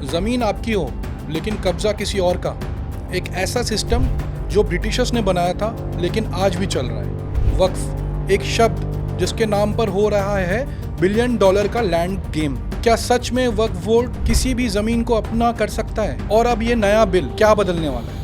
ज़मीन आपकी हो लेकिन कब्ज़ा किसी और का। एक ऐसा सिस्टम जो ब्रिटिशर्स ने बनाया था लेकिन आज भी चल रहा है। वक्फ, एक शब्द जिसके नाम पर हो रहा है $1 बिलियन का लैंड गेम। क्या सच में वक्फ बोर्ड किसी भी ज़मीन को अपना कर सकता है? और अब ये नया बिल क्या बदलने वाला है?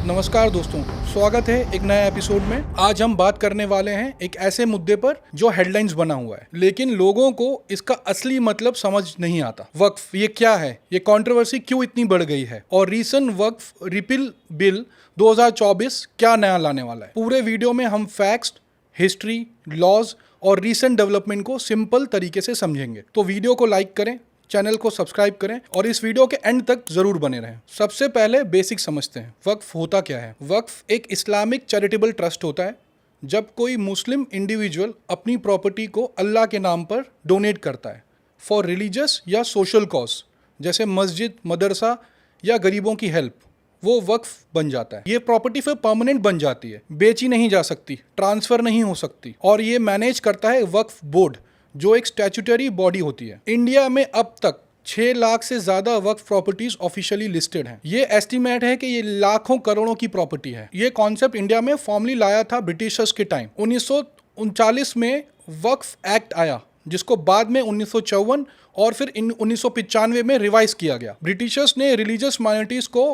नमस्कार दोस्तों, स्वागत है एक नए एपिसोड में। आज हम बात करने वाले हैं एक ऐसे मुद्दे पर जो हेडलाइंस बना हुआ है लेकिन लोगों को इसका असली मतलब समझ नहीं आता। वक्फ ये क्या है, ये कंट्रोवर्सी क्यों इतनी बढ़ गई है और रीसेंट वक्फ रिपील बिल 2024 क्या नया लाने वाला है। पूरे वीडियो में हम फैक्ट्स, हिस्ट्री, लॉज और रीसेंट डेवलपमेंट को सिंपल तरीके से समझेंगे। तो वीडियो को लाइक करें, चैनल को सब्सक्राइब करें और इस वीडियो के एंड तक जरूर बने रहें। सबसे पहले बेसिक समझते हैं, वक्फ होता क्या है। वक्फ एक इस्लामिक चैरिटेबल ट्रस्ट होता है। जब कोई मुस्लिम इंडिविजुअल अपनी प्रॉपर्टी को अल्लाह के नाम पर डोनेट करता है फॉर रिलीजियस या सोशल कॉज, जैसे मस्जिद, मदरसा या गरीबों की हेल्प, वो वक्फ बन जाता है। ये प्रॉपर्टी फिर परमानेंट बन जाती है, बेची नहीं जा सकती, ट्रांसफर नहीं हो सकती और ये मैनेज करता है वक्फ बोर्ड, जो एक स्टैट्यूटरी बॉडी होती है। इंडिया में अब तक 6 लाख से ज्यादा वक्फ प्रॉपर्टीज ऑफिशियली लिस्टेड हैं। ये एस्टीमेट है कि ये लाखों करोड़ों की प्रॉपर्टी है। ये कॉन्सेप्ट इंडिया में फॉर्मली लाया था ब्रिटिशर्स के टाइम। 1939 में वक्फ एक्ट आया, जिसको बाद में 1954 और फिर 1995 में रिवाइज किया गया। ब्रिटिशर्स ने रिलीजियस माइनॉरिटीज को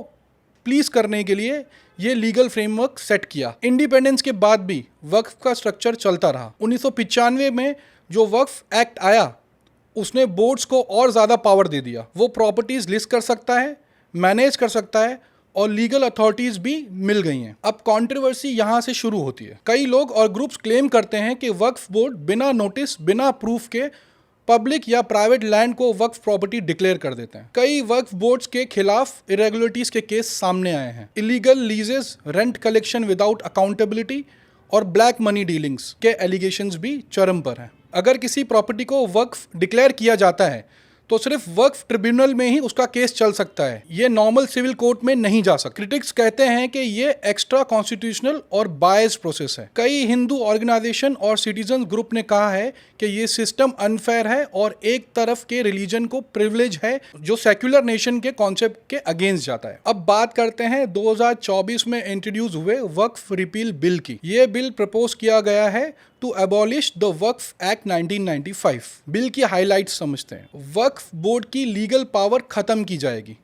प्लीज करने के लिए ये लीगल फ्रेमवर्क सेट किया। इंडिपेंडेंस के बाद भी वक्फ का स्ट्रक्चर चलता रहा। 1995 में जो वक्फ एक्ट आया उसने बोर्ड्स को और ज़्यादा पावर दे दिया। वो प्रॉपर्टीज़ लिस्ट कर सकता है, मैनेज कर सकता है और लीगल अथॉरिटीज़ भी मिल गई हैं। अब कंट्रोवर्सी यहाँ से शुरू होती है। कई लोग और ग्रुप्स क्लेम करते हैं कि वक्फ बोर्ड बिना नोटिस, बिना प्रूफ के पब्लिक या प्राइवेट लैंड को वक्फ प्रॉपर्टी डिक्लेयर कर देते हैं। कई वक्फ बोर्ड्स के खिलाफ इरेगुलरिटीज़ के केस सामने आए हैं। Illegal लीजेस, rent collection without accountability और ब्लैक मनी डीलिंग्स के एलिगेशंस भी चरम पर हैं। अगर किसी प्रॉपर्टी को वक्फ डिक्लेयर किया जाता है तो सिर्फ वक्फ ट्रिब्यूनल में ही उसका केस चल सकता है। ये नॉर्मल सिविल कोर्ट में नहीं जा सकता। क्रिटिक्स कहते हैं कि ये एक्स्ट्रा कॉन्स्टिट्यूशनल और बायस्ड प्रोसेस है। कई हिंदू ऑर्गेनाइजेशन और सिटीजन ग्रुप ने कहा है कि ये सिस्टम अनफेयर है और एक तरफ के रिलीजन को प्रिविलेज है, जो सेक्युलर नेशन के कॉन्सेप्ट के अगेंस्ट जाता है। अब बात करते हैं 2024 में इंट्रोड्यूस हुए वक्फ रिपील बिल की। ये बिल प्रपोज किया गया है टू अबॉलिश द वक्फ एक्ट 1995। बिल की हाइलाइट्स समझते हैं। वक्फ बोर्ड की लीगल पावर खत्म की जाएगी।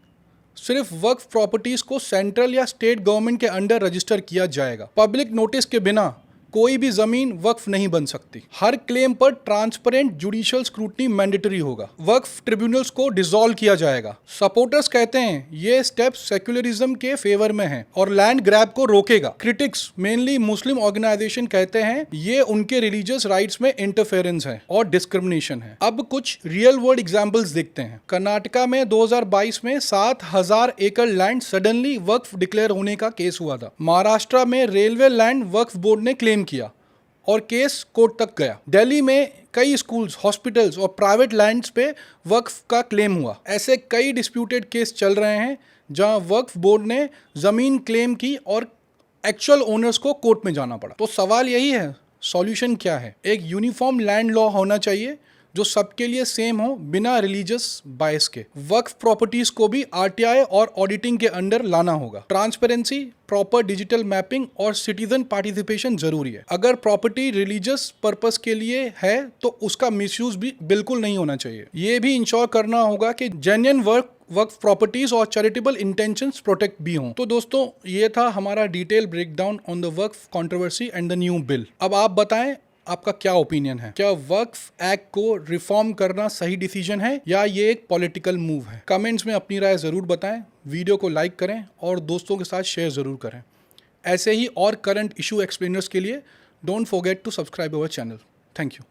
सिर्फ वक्फ प्रॉपर्टीज को सेंट्रल या स्टेट गवर्नमेंट के अंडर रजिस्टर किया जाएगा। पब्लिक नोटिस के बिना कोई भी जमीन वक्फ नहीं बन सकती। हर क्लेम पर ट्रांसपेरेंट जुडिशियल स्क्रूटनी मैंडेटरी होगा। वक्फ ट्रिब्यूनल्स को डिसॉल्व किया जाएगा। सपोर्टर्स कहते हैं ये स्टेप सेक्युलरिज्म के फेवर में है और लैंड ग्रैब को रोकेगा। क्रिटिक्स, मेनली मुस्लिम ऑर्गेनाइजेशन, कहते हैं ये उनके रिलीजियस राइट्स में इंटरफेरेंस है और डिस्क्रिमिनेशन है। अब कुछ रियल वर्ल्ड एग्जांपल्स देखते हैं। कर्नाटका में 2022 में 7,000 एकड़ लैंड सडनली वक्फ डिक्लेयर होने का केस हुआ था। महाराष्ट्र में रेलवे लैंड वक्फ बोर्ड ने क्लेम किया और केस कोर्ट तक गया। दिल्ली में कई स्कूल्स, हॉस्पिटल्स और प्राइवेट लैंड्स पे वक्फ का क्लेम हुआ। ऐसे कई डिस्प्यूटेड केस चल रहे हैं जहां वक्फ बोर्ड ने जमीन क्लेम की और एक्चुअल ओनर्स को कोर्ट में जाना पड़ा। तो सवाल यही है, सॉल्यूशन क्या है? एक यूनिफॉर्म लैंड लॉ होना चाहिए जो सबके लिए सेम हो, बिना रिलीजियस बायस के। वक्फ प्रॉपर्टीज को भी आरटीआई और ऑडिटिंग के अंडर लाना होगा। ट्रांसपेरेंसी, प्रॉपर डिजिटल मैपिंग और सिटीजन पार्टिसिपेशन जरूरी है। अगर प्रॉपर्टी रिलीजियस पर्पस के लिए है तो उसका मिसयूज भी बिल्कुल नहीं होना चाहिए। ये भी इंश्योर करना होगा कि जेन्युइन वक्फ प्रॉपर्टीज और चैरिटेबल इंटेंशंस प्रोटेक्ट भी हों। तो दोस्तों, ये था हमारा detail breakdown on the Waqf controversy and the new bill. अब आप बताएं आपका क्या ओपिनियन है। क्या वक्फ एक्ट को रिफॉर्म करना सही डिसीजन है या ये एक पॉलिटिकल मूव है? कमेंट्स में अपनी राय जरूर बताएं, वीडियो को लाइक करें और दोस्तों के साथ शेयर जरूर करें। ऐसे ही और करंट इशू एक्सप्लेनर्स के लिए don't forget to subscribe our channel. Thank you.